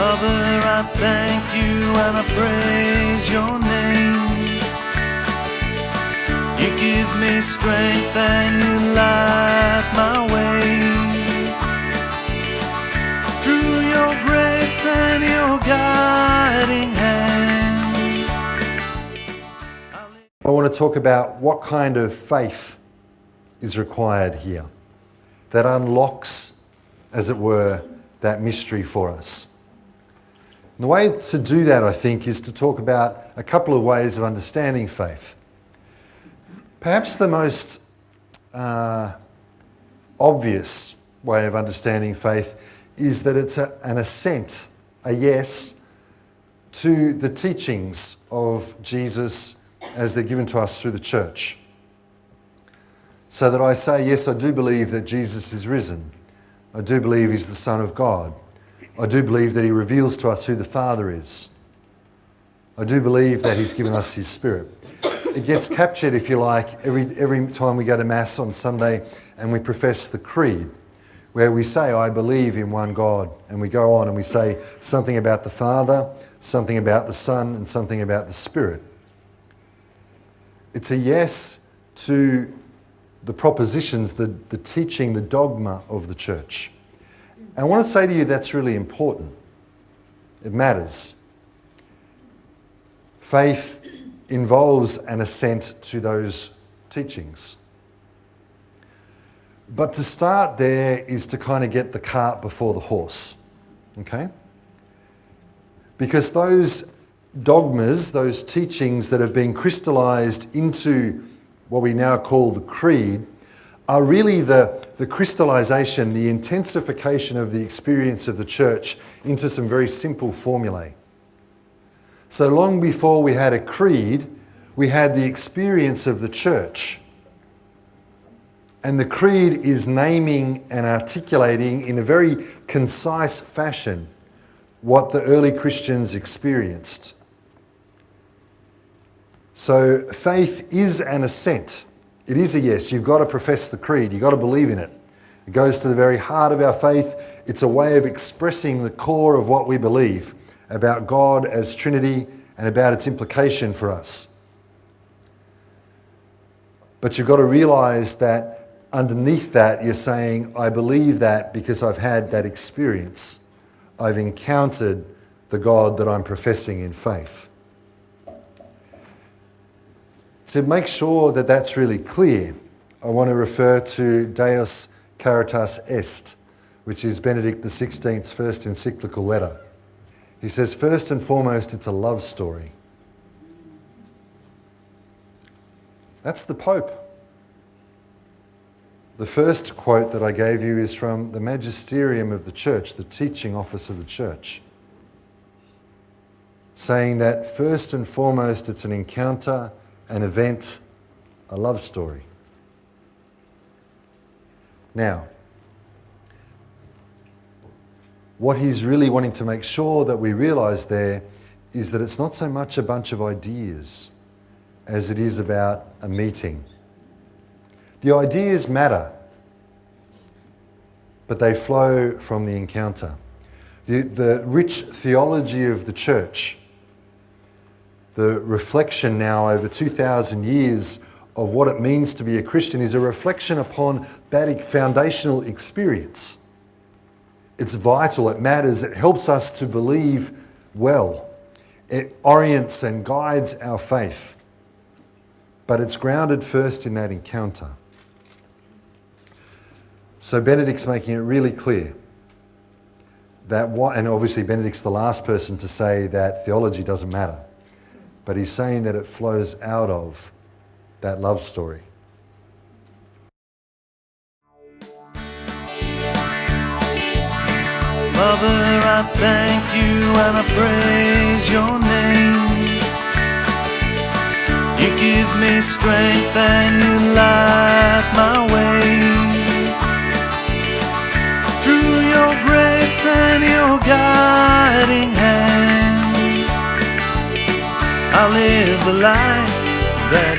Father, I thank you and I praise your name. You give me strength and you light my way. Through your grace and your guiding hand. I want to talk about what kind of faith is required here that unlocks, as it were, that mystery for us. And the way to do that, I think, is to talk about a couple of ways of understanding faith. Perhaps the most obvious way of understanding faith is that it's an assent, a yes, to the teachings of Jesus as they're given to us through the church. So that I say, yes, I do believe that Jesus is risen. I do believe he's the Son of God. I do believe that he reveals to us who the Father is. I do believe that he's given us his Spirit. It gets captured, if you like, every time we go to Mass on Sunday and we profess the Creed, where we say, I believe in one God. And we go on and we say something about the Father, something about the Son, and something about the Spirit. It's a yes to the propositions, the teaching, the dogma of the church. And I want to say to you that's really important. It matters. Faith involves an assent to those teachings. But to start there is to kind of get the cart before the horse. Okay? Because those dogmas, those teachings that have been crystallized into what we now call the Creed, are really the crystallization, the intensification of the experience of the church into some very simple formulae. So long before we had a creed, we had the experience of the church. And the creed is naming and articulating in a very concise fashion what the early Christians experienced. So faith is an assent. It is a yes. You've got to profess the creed. You've got to believe in it. It goes to the very heart of our faith. It's a way of expressing the core of what we believe about God as Trinity and about its implication for us. But you've got to realize that underneath that, you're saying, I believe that because I've had that experience. I've encountered the God that I'm professing in faith. To make sure that that's really clear, I want to refer to Deus Caritas Est, which is Benedict XVI's first encyclical letter. He says, first and foremost, it's a love story. That's the Pope. The first quote that I gave you is from the Magisterium of the Church, the teaching office of the Church, saying that first and foremost, it's an encounter, an event, a love story. Now, what he's really wanting to make sure that we realise there is that it's not so much a bunch of ideas as it is about a meeting. The ideas matter, but they flow from the encounter. The rich theology of the church, the reflection now over 2,000 years of what it means to be a Christian, is a reflection upon that foundational experience. It's vital, it matters, it helps us to believe well. It orients and guides our faith. But it's grounded first in that encounter. So Benedict's making it really clear that and obviously Benedict's the last person to say that theology doesn't matter. But he's saying that it flows out of that love story. Father, I thank you and I praise your name. You give me strength and you light my way. Through your grace and your guiding hand, I live the life that